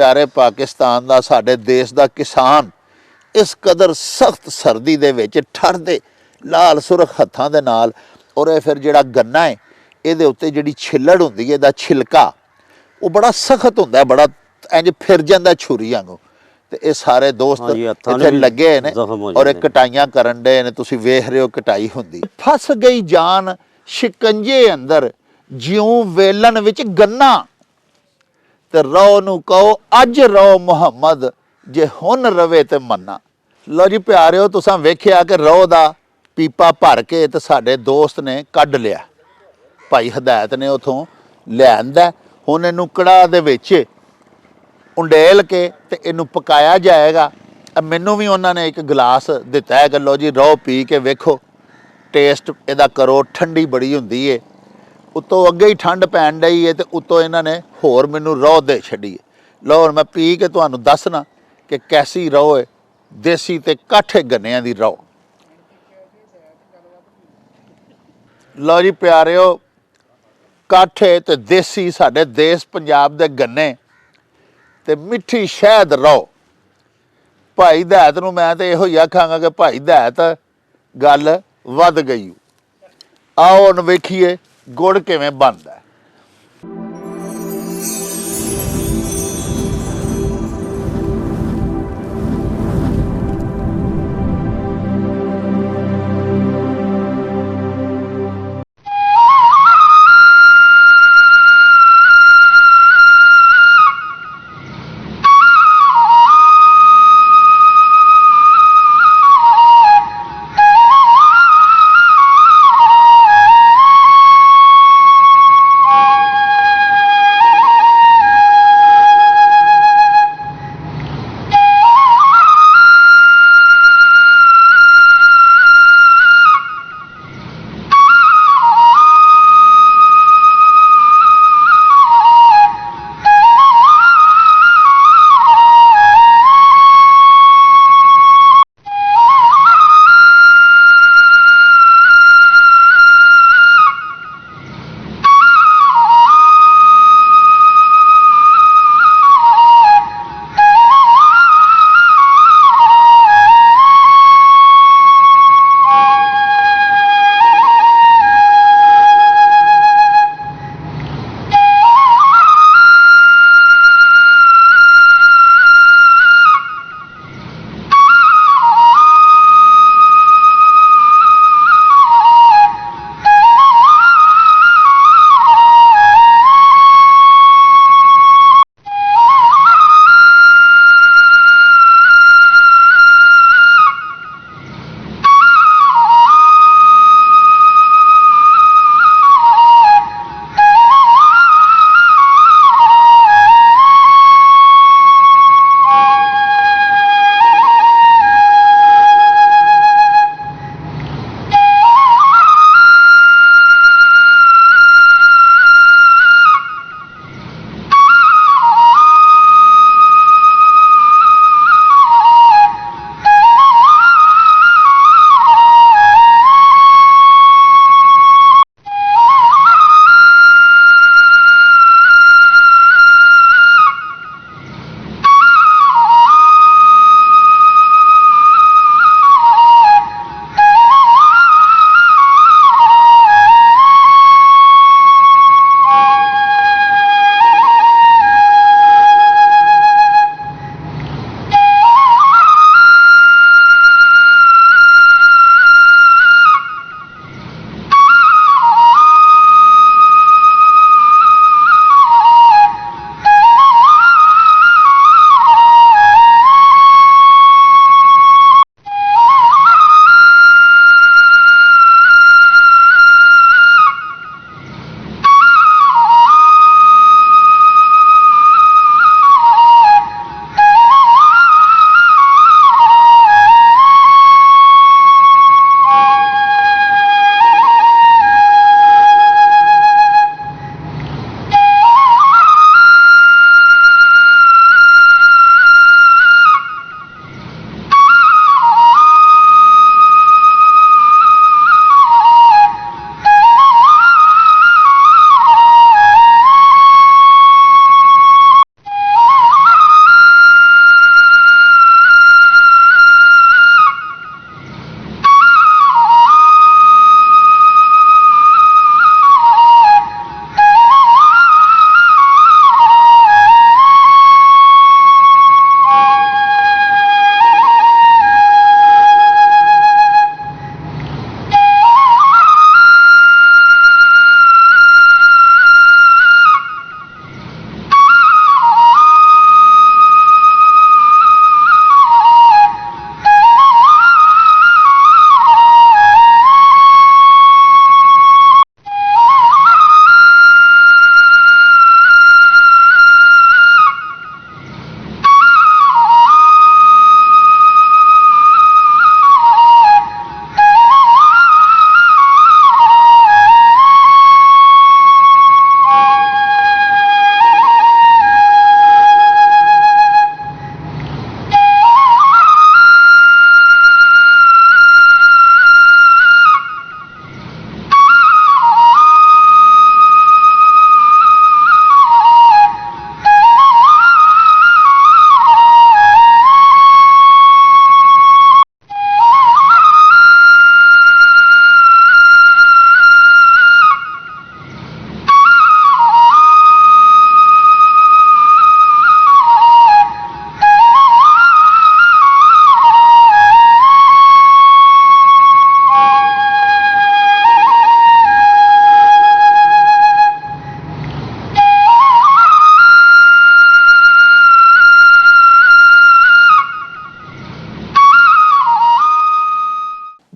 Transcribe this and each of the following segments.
प्यारे पाकिस्तान का साडे देश का किसान इस कदर सख्त सर्दी दे विच ठरदे लाल सुरख हत्थां दे नाल और ये फिर जिहड़ा गन्ना है इहदे उत्ते जिहड़ी छिल्लड़ हुंदी है इहदा छिलका वो बड़ा सख्त हुंदा है, बड़ा इंज फिर जांदा छुरी वांगू। ते ये सारे दोस्त इत्थे लगे ने और ये कटाइयां करन डे ने, तुसीं वेख रहे हो कटाई हुंदी। फस गई जान शिकंजे अंदर जिउं वेलन विच गन्ना, ते रो नूं कहो अज रो मुहम्मद जे हुन रवे ते मन्ना। लो जी प्यारिओ, तुसां वेखिया कि रो दा पीपा भर के ते साडे दोस्त ने कढ लिया, भाई हदायत ने उथों लिआंदा। हुण इहनूं कड़ाह दे विच उंडेल के ते इहनूं पकाया जाएगा। मैनूं भी उन्हां ने एक गिलास दिता है कि लो जी रो पी के वेखो, टेस्ट इहदा करो, ठंडी बड़ी हुंदी है। उत्तों अगे ही ठंड पैण डई है ते उत्तों इन्हां ने होर मैनूं रौ दे छड्डी है। लो हुण मैं पी के तुहानूं दसना कि कैसी रौ है, देसी ते काठे गन्नियां दी रौ। लो जी प्यारिओ, काठे ते देसी साडे देश पंजाब दे गन्ने ते मिठी शहद रौ। भाई दहत नूं मैं ते इहो ही आखांगा कि भाई दहत गल वध गई। आओ हुण वेखीए गुड़ किवें बनदा है।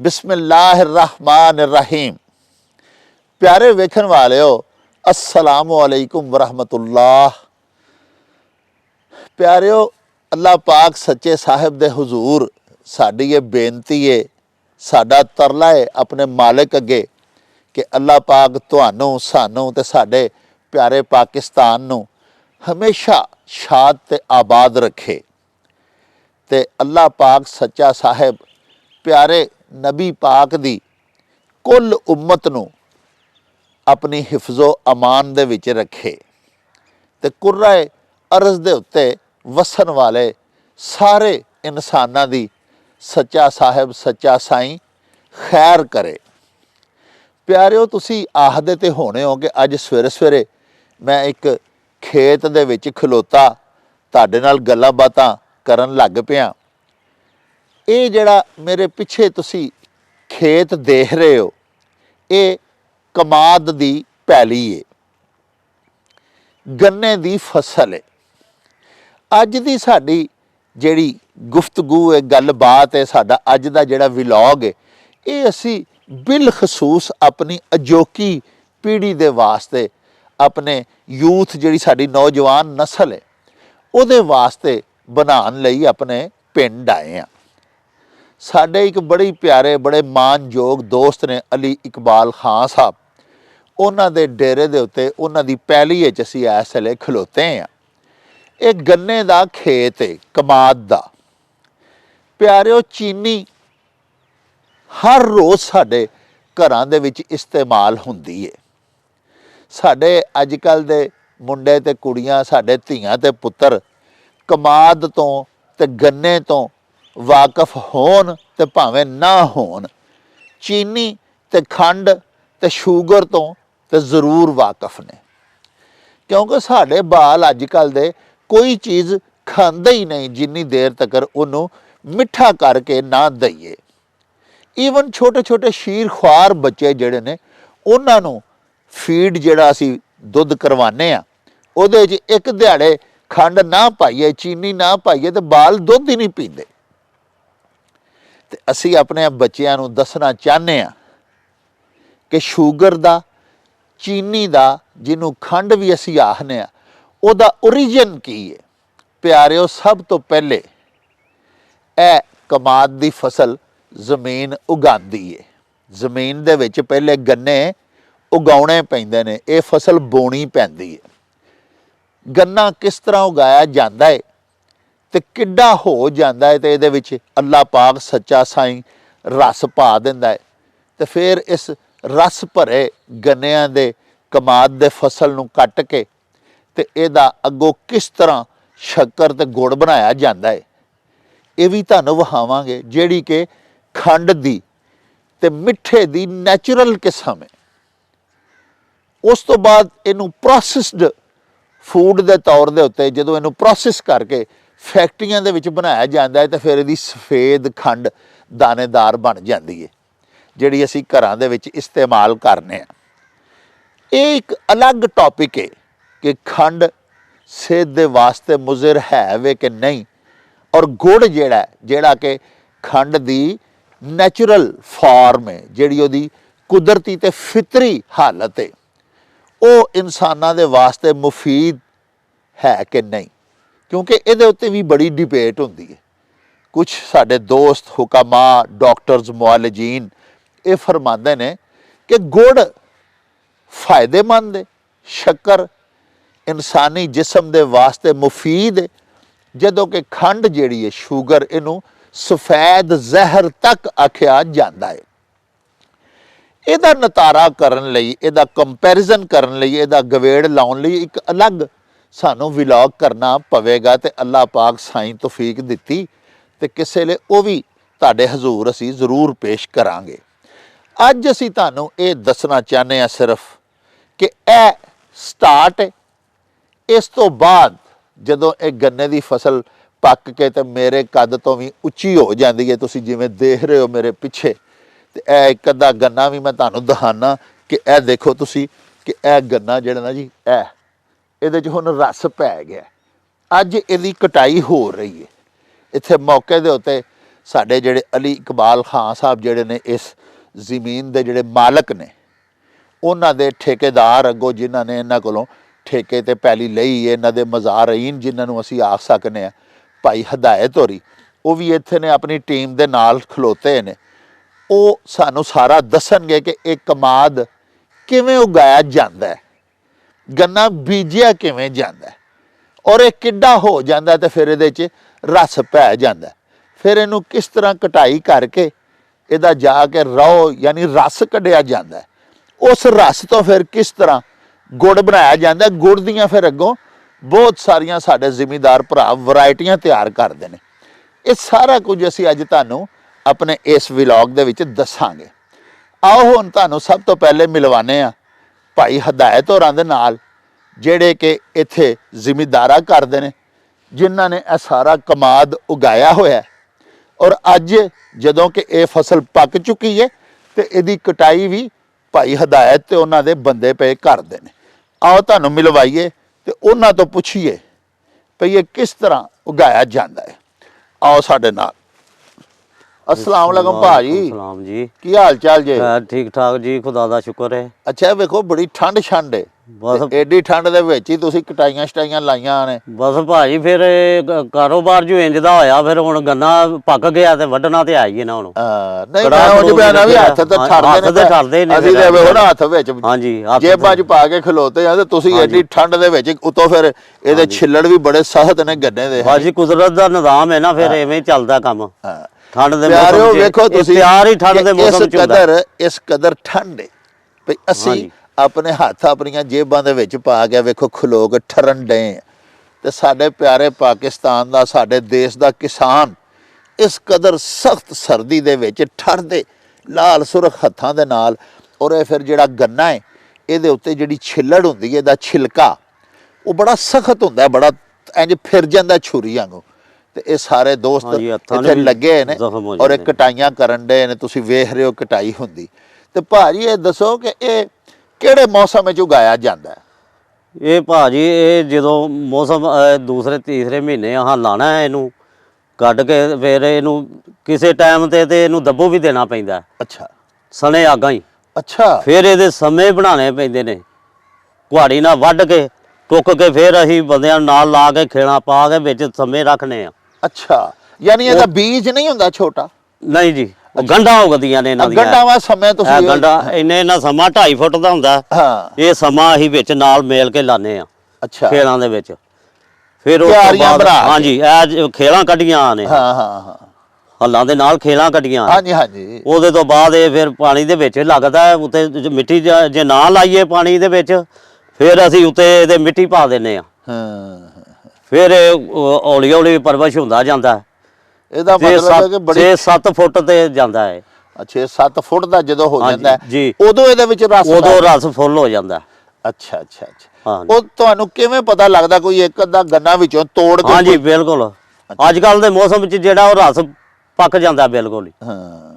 बिस्मिल्लाहिर्रहमानिर्रहीम। प्यारे वेखन वालियो, अस्सलामु अलैकुम वरहमतुल्लाह। प्यारिओ, अल्लाह पाक सच्चे साहिब दे हुजूर साडी ये बेनती है, साडा तरला है अपने मालिक अगे कि अल्लाह पाक तुहानू सानू ते साडे प्यारे पाकिस्तान नू हमेशा शाद ते आबाद रखे। ते अल्लाह पाक सच्चा साहिब प्यारे नबी पाक दी कुल उम्मत नू अपनी हिफ्ज़ो अमान दे विच रखे ते कुर्राए अर्ज़ दे उत्ते वसन वाले सारे इंसानां दी सच्चा साहिब सच्चा साईं खैर करे। प्यारिओ, तुसी आखदे ते होने हो कि अज सवेरे सवेरे मैं एक खेत दे विच खलोता तुहाडे नाल गल्लां बातां करन लग पिया। ये जिहड़ा मेरे पिछे तुसी खेत देख रहे हो, ये कमाद दी पैली है, गन्ने दी फसल है। अज दी साडी जिहड़ी गुफ्तगू है, गलबात है, साडा अज दा जिहड़ा विलॉग है, ये असी बिलखसूस अपनी अजोकी पीढ़ी दे वास्ते, अपने यूथ जिहड़ी साडी नौजवान नस्ल है उहदे वास्ते बनाउण लई अपने पिंड आए हैं। साडे एक बड़े प्यारे बड़े मानयोग दोस्त ने अली इकबाल खान साहब, उन्हां दे डेरे दे उत्ते उन्हां दी पैली विच असीं इस वेले खलोते हैं। एक गन्ने दा खेत है, कमाद दा। प्यारिओ, चीनी हर रोज़ साडे घरां दे विच इस्तेमाल हुंदी है। साडे अजकल दे मुंडे ते कुड़ियां, साडे धीआं ते पुत्तर कमाद तो ते गन्ने तो वाकफ होन ते भावें ना होन, चीनी ते खंड ते शूगर तो ते ज़रूर वाकफ ने। क्योंकि साडे बाल अजकल दे कोई चीज़ खांदे ही नहीं जिन्नी देर तक उन्होंने मिठा करके ना दईए। ईवन छोटे छोटे शीर ख्वार बच्चे जिहड़े ने उन्होंने फीड जिहड़ा असी दुध करवाने आ, उहदे च एक दिहाड़े खंड ना पाइए, चीनी ना पाइए तो बाल दुध ही नहीं पींदे। ते असी अपने बच्चों को दसना चाहते हैं कि शूगर दा, चीनी दा, जिन्हों खंड भी असी आखने आ, उहदा ओरिजिन की है। प्यारिओ, सब तो पहले ए कमाद दी फसल जमीन उगांदी है। जमीन दे विच पहले गन्ने उगाउणे पैंदे ने, ये फसल बोनी पैंदी है। गन्ना किस तरह उगाया जाता है ते किड्डा हो जाता है, तो ये अल्लाह पाक सच्चा साईं रस पा दिंदा है। तो फिर इस रस भरे गन्नियां दे कमाद दे फसल नूं कट के ते इहदा अगों किस तरह शक्कर ते गुड़ बनाया जाता है, ये भी तुहानूं विखावांगे, जिहड़ी कि खंड दी ते मिठे दी नैचुरल किस्म है। उस तो बाद इनू प्रोसैसड फूड के तौर के उत्ते जो इनू प्रोसैस करके फैक्ट्रियां दे विच बनाया जाता है, तो फिर इसकी सफेद खंड दानेदार बन जाती है, जिहड़ी असी घरां दे विच इस्तेमाल करने आ। ये एक अलग टॉपिक है कि खंड सेहत दे वास्ते मुज़र है वे कि नहीं, और गुड़ जिहड़ा कि खंड दी नैचुरल फॉर्म है, जिहड़ी उहदी कुदरती ते फितरी हालत है, वो इंसानां दे वास्ते मुफीद है कि नहीं। क्योंकि इहदे उत्ते भी बड़ी डिबेट होंदी है। कुछ साडे दोस्त हुकामा, डॉक्टर्स, मुआलजीन ये फरमाते ने कि गुड़ फायदेमंद है, शक्कर इंसानी जिस्म दे वास्ते मुफीद है, जदों कि खंड जिहड़ी है, शूगर, इनू सफेद जहर तक आख्या जाता है। ਇਹਦਾ ਨਤਾਰਾ ਕਰਨ ਲਈ, ਇਹਦਾ ਕੰਪੈਰੀਜ਼ਨ ਕਰਨ ਲਈ, ਇਹਦਾ ਗਵੇੜ ਲਾਉਣ ਲਈ ਇੱਕ ਅਲੱਗ ਸਾਨੂੰ ਵਲੌਗ ਕਰਨਾ ਪਵੇਗਾ, ਤੇ ਅੱਲਾਹ ਪਾਕ ਸਾਈਂ ਤੌਫੀਕ ਦਿੱਤੀ ਤੇ ਕਿਸੇ ਵੇਲੇ ਉਹ ਵੀ ਤੁਹਾਡੇ ਹਜ਼ੂਰ ਅਸੀਂ ਜ਼ਰੂਰ ਪੇਸ਼ ਕਰਾਂਗੇ। ਅੱਜ ਅਸੀਂ ਤੁਹਾਨੂੰ ਇਹ ਦੱਸਣਾ ਚਾਹੁੰਦੇ ਹਾਂ ਸਿਰਫ ਕਿ ਇਹ ਸਟਾਰਟ ਹੈ। ਇਸ ਤੋਂ ਬਾਅਦ ਜਦੋਂ ਇਹ ਗੰਨੇ ਦੀ ਫਸਲ ਪੱਕ ਕੇ ਤੇ ਮੇਰੇ ਕੱਦ ਤੋਂ ਵੀ ਉੱਚੀ ਹੋ ਜਾਂਦੀ ਹੈ, ਤੁਸੀਂ ਜਿਵੇਂ ਦੇਖ ਰਹੇ ਹੋ ਮੇਰੇ ਪਿੱਛੇ, ਤੇ ਇਹ ਇੱਕ ਅੱਧਾ ਗੰਨਾ ਵੀ ਮੈਂ ਤੁਹਾਨੂੰ ਦਿਖਾਣਾ ਕਿ ਇਹ ਦੇਖੋ ਤੁਸੀਂ ਕਿ ਇਹ ਗੰਨਾ ਜਿਹੜਾ ਨਾ ਜੀ, ਇਹਦੇ 'ਚ ਹੁਣ ਰਸ ਪੈ ਗਿਆ। ਅੱਜ ਇਹਦੀ ਕਟਾਈ ਹੋ ਰਹੀ ਹੈ। ਇੱਥੇ ਮੌਕੇ ਦੇ ਉੱਤੇ ਸਾਡੇ ਜਿਹੜੇ ਅਲੀ ਇਕਬਾਲ ਖਾਨ ਸਾਹਿਬ ਜਿਹੜੇ ਨੇ ਇਸ ਜ਼ਮੀਨ ਦੇ ਜਿਹੜੇ ਮਾਲਕ ਨੇ, ਉਹਨਾਂ ਦੇ ਠੇਕੇਦਾਰ ਅੱਗੋਂ ਜਿਨ੍ਹਾਂ ਨੇ ਇਹਨਾਂ ਕੋਲੋਂ ਠੇਕੇ ਤੇ ਪੈਲੀ ਲਈ, ਇਹਨਾਂ ਦੇ ਮਜ਼ਾਰੀਨ ਜਿਨ੍ਹਾਂ ਨੂੰ ਅਸੀਂ ਆਖ ਸਕਨੇ ਆ, ਭਾਈ ਹਦਾਇਤ ਹੋਰੀ, ਉਹ ਵੀ ਇੱਥੇ ਨੇ, ਆਪਣੀ ਟੀਮ ਦੇ ਨਾਲ ਖਲੋਤੇ ਨੇ। ਉਹ ਸਾਨੂੰ ਸਾਰਾ ਦੱਸਣਗੇ ਕਿ ਇਹ ਕਮਾਦ ਕਿਵੇਂ ਉਗਾਇਆ ਜਾਂਦਾ ਹੈ, ਗੰਨਾ ਬੀਜਿਆ ਕਿਵੇਂ ਜਾਂਦਾ ਹੈ, ਔਰ ਇਹ ਕਿੱਡਾ ਹੋ ਜਾਂਦਾ ਤੇ ਫਿਰ ਇਹਦੇ 'ਚ ਰਸ ਪੈ ਜਾਂਦਾ, ਫਿਰ ਇਹਨੂੰ ਕਿਸ ਤਰ੍ਹਾਂ ਕਟਾਈ ਕਰਕੇ ਇਹਦਾ ਜਾ ਕੇ ਰੋ ਯਾਨੀ ਰਸ ਕੱਢਿਆ ਜਾਂਦਾ, ਉਸ ਰਸ ਤੋਂ ਫਿਰ ਕਿਸ ਤਰ੍ਹਾਂ ਗੁੜ ਬਣਾਇਆ ਜਾਂਦਾ। ਗੁੜ ਦੀਆਂ ਫਿਰ ਅੱਗੋਂ ਬਹੁਤ ਸਾਰੀਆਂ ਸਾਡੇ ਜ਼ਿਮੀਂਦਾਰ ਭਰਾ ਵੈਰਾਈਟੀਆਂ ਤਿਆਰ ਕਰਦੇ ਨੇ। ਇਹ ਸਾਰਾ ਕੁਝ ਅਸੀਂ ਅੱਜ ਤੁਹਾਨੂੰ ਆਪਣੇ ਇਸ ਵਲੌਗ ਦੇ ਵਿੱਚ ਦੱਸਾਂਗੇ। ਆਓ ਹੁਣ ਤੁਹਾਨੂੰ ਸਭ ਤੋਂ ਪਹਿਲੇ ਮਿਲਵਾਨੇ ਆ ਭਾਈ ਹਦਾਇਤ ਹੋਰਾਂ ਦੇ ਨਾਲ, ਜਿਹੜੇ ਕਿ ਇੱਥੇ ਜ਼ਿਮੀਂਦਾਰਾ ਕਰਦੇ ਨੇ, ਜਿਨ੍ਹਾਂ ਨੇ ਇਹ ਸਾਰਾ ਕਮਾਦ ਉਗਾਇਆ ਹੋਇਆ। ਔਰ ਅੱਜ ਜਦੋਂ ਕਿ ਇਹ ਫਸਲ ਪੱਕ ਚੁੱਕੀ ਹੈ ਤੇ ਇਹਦੀ ਕਟਾਈ ਵੀ ਭਾਈ ਹਦਾਇਤ ਤੇ ਉਹਨਾਂ ਦੇ ਬੰਦੇ ਪਏ ਕਰਦੇ ਨੇ। ਆਓ ਤੁਹਾਨੂੰ ਮਿਲਵਾਈਏ ਤੇ ਉਹਨਾਂ ਤੋਂ ਪੁੱਛੀਏ ਭਈ ਇਹ ਕਿਸ ਤਰ੍ਹਾਂ ਉਗਾਇਆ ਜਾਂਦਾ ਹੈ। आओ साढ़े नाल। अस्सलाम वालेकुम भाजी। सलाम जी। की हाल चाल जे? ठीक ठाक जी, खुदा दा शुक्र है। अच्छा वेखो बड़ी ठंड छंड है, बस एडी ठंड दे विच ही तुसी कटाइयां शटाइयां लाइयां ने। बस भाजी फिर कारोबार जो इंज दा होया, फिर हुण गन्ना पक गया ते वड्ढना ते आई है ना हुण। नहीं मैं उंज बयाना भी हत्थ ते ठरदे ने, असि ते वेखो ना हत्थ विच हां जी जेबां च पा के खलोते आ ते तुसी एडी ठंड दे विच उतों फिर ਇਹਦੇ ਛਿੱਲੜ ਵੀ बड़े सख्त ने गन्ने दे। भाजी कुदरत दा निजाम है ना, फिर एवें चलदा काम। ठंड दे प्यारे हो वेखो तुसी प्यार ही ठंड दे मौसम च हुंदा। इस कदर ठंड है भई ਅਸੀਂ ਆਪਣੇ ਹੱਥ ਆਪਣੀਆਂ ਜੇਬਾਂ ਦੇ ਵਿੱਚ ਪਾ ਕੇ ਵੇਖੋ ਖਲੋ ਕੇ ਠਰਨ ਡਏ ਤੇ ਸਾਡੇ ਪਿਆਰੇ ਪਾਕਿਸਤਾਨ ਦਾ, ਸਾਡੇ ਦੇਸ਼ ਦਾ ਕਿਸਾਨ ਇਸ ਕਦਰ ਸਖਤ ਸਰਦੀ ਦੇ ਵਿੱਚ ਠਰਦੇ ਲਾਲ ਸੁਰਖ ਹੱਥਾਂ ਦੇ ਨਾਲ। ਔਰ ਇਹ ਫਿਰ ਜਿਹੜਾ ਗੰਨਾ ਹੈ ਇਹਦੇ ਉੱਤੇ ਜਿਹੜੀ ਛਿੱਲੜ ਹੁੰਦੀ ਹੈ, ਇਹਦਾ ਛਿਲਕਾ ਉਹ ਬੜਾ ਸਖਤ ਹੁੰਦਾ, ਬੜਾ ਇੰਜ ਫਿਰ ਜਾਂਦਾ ਛੁਰੀ ਵਾਂਗੂ। ਤੇ ਇਹ ਸਾਰੇ ਦੋਸਤ ਇੱਥੇ ਲੱਗੇ ਨੇ ਔਰ ਇਹ ਕਟਾਈਆਂ ਕਰਨ ਦੇ ਨੇ, ਤੁਸੀਂ ਵੇਖ ਰਹੇ ਹੋ ਕਟਾਈ ਹੁੰਦੀ। ਤੇ ਭਾਜੀ ਇਹ ਦੱਸੋ ਕਿ ਇਹ ਕਿਹੜੇ ਮੌਸਮ ਵਿੱਚ ਉਗਾਇਆ ਜਾਂਦਾ ਹੈ? ਇਹ ਭਾਜੀ ਇਹ ਜਦੋਂ ਮੌਸਮ ਦੂਸਰੇ ਤੀਸਰੇ ਮਹੀਨੇ ਆਹ ਲਾਣਾ ਹੈ, ਇਹਨੂੰ ਕੱਢ ਕੇ ਫਿਰ ਇਹਨੂੰ ਕਿਸੇ ਟਾਈਮ ਤੇ ਇਹਨੂੰ ਦੱਬੋ ਵੀ ਦੇਣਾ ਪੈਂਦਾ। ਅੱਛਾ ਸਣੇ ਆਗਾਂ ਹੀ। ਅੱਛਾ ਫਿਰ ਇਹਦੇ ਸਮੇਂ ਬਣਾਉਣੇ ਪੈਂਦੇ ਨੇ, ਕੁਹਾੜੀ ਨਾਲ ਵੱਢ ਕੇ ਟੁੱਕ ਕੇ ਫਿਰ ਅਸੀਂ ਬੰਦਿਆਂ ਨਾਲ ਲਾ ਕੇ ਖੇਲਾਂ ਪਾ ਕੇ ਵਿੱਚ ਸਮੇਂ ਰੱਖਣੇ ਆ। ਅੱਛਾ ਯਾਨੀ ਇਹਦਾ ਬੀਜ ਨਹੀਂ ਹੁੰਦਾ ਛੋਟਾ? ਨਹੀਂ ਜੀ, ਗੰਢਾਂ ਉਗਦੀਆਂ ਨੇ ਇਹਨਾਂ ਦੀਆਂ। ਗੰਢਾਂ ਵਾ ਸਮੇਂ ਤੁਸੀਂ ਗੰਢਾਂ ਇਹਨਾਂ ਸਮਾਂ 2.5 ਫੁੱਟ ਦਾ ਹੁੰਦਾ। ਹਾਂ ਇਹ ਸਮਾਂ ਅਸੀਂ ਵਿੱਚ ਨਾਲ ਮੇਲ ਕੇ ਲਾਣੇ ਆ। ਅੱਛਾ ਖੇਲਾਂ ਦੇ ਵਿੱਚ ਫਿਰ ਉਹ ਹਾਂਜੀ ਇਹ ਖੇਲਾਂ ਕੱਢੀਆਂ ਨੇ। ਹਾਂ ਹਾਂ ਹਾਂ ਹੱਲਾਂ ਦੇ ਨਾਲ ਖੇਲਾਂ ਕੱਢੀਆਂ। ਹਾਂਜੀ ਹਾਂਜੀ। ਉਹਦੇ ਤੋਂ ਬਾਅਦ ਇਹ ਫਿਰ ਪਾਣੀ ਦੇ ਵਿੱਚ ਲੱਗਦਾ ਉੱਤੇ ਮਿੱਟੀ, ਜੇ ਨਾ ਲਾਈਏ ਪਾਣੀ ਦੇ ਵਿੱਚ ਫਿਰ ਅਸੀਂ ਉੱਤੇ ਇਹਦੇ ਮਿੱਟੀ ਪਾ ਦਿੰਨੇ ਆ। ਹਾਂ ਫਿਰ ਹੌਲੀ ਹੌਲੀ ਪਰਵਰਿਸ਼ ਹੁੰਦਾ ਜਾਂਦਾ। ਇਹਦਾ ਮਤਲਬ ਹੈ ਕਿ ਬੜੀ 6-7 ਫੁੱਟ ਤੇ ਜਾਂਦਾ ਹੈ। ਅੱਛਾ 7 ਫੁੱਟ ਦਾ ਜਦੋਂ ਹੋ ਜਾਂਦਾ ਜੀ, ਉਦੋਂ ਇਹਦੇ ਵਿੱਚ ਰਸ ਫੁੱਲ ਹੋ ਜਾਂਦਾ। ਅੱਛਾ ਅੱਛਾ ਅੱਛਾ। ਉਹ ਤੁਹਾਨੂੰ ਕਿਵੇਂ ਪਤਾ ਲੱਗਦਾ? ਕੋਈ ਇੱਕ ਅੱਧਾ ਗੰਨਾ ਵਿੱਚੋਂ ਤੋੜ ਕੇ? ਹਾਂਜੀ ਬਿਲਕੁਲ, ਅੱਜ ਕੱਲ ਦੇ ਮੌਸਮ ਵਿੱਚ ਜਿਹੜਾ ਉਹ ਰਸ ਪੱਕ ਜਾਂਦਾ ਬਿਲਕੁਲ ਹੀ। ਹਾਂ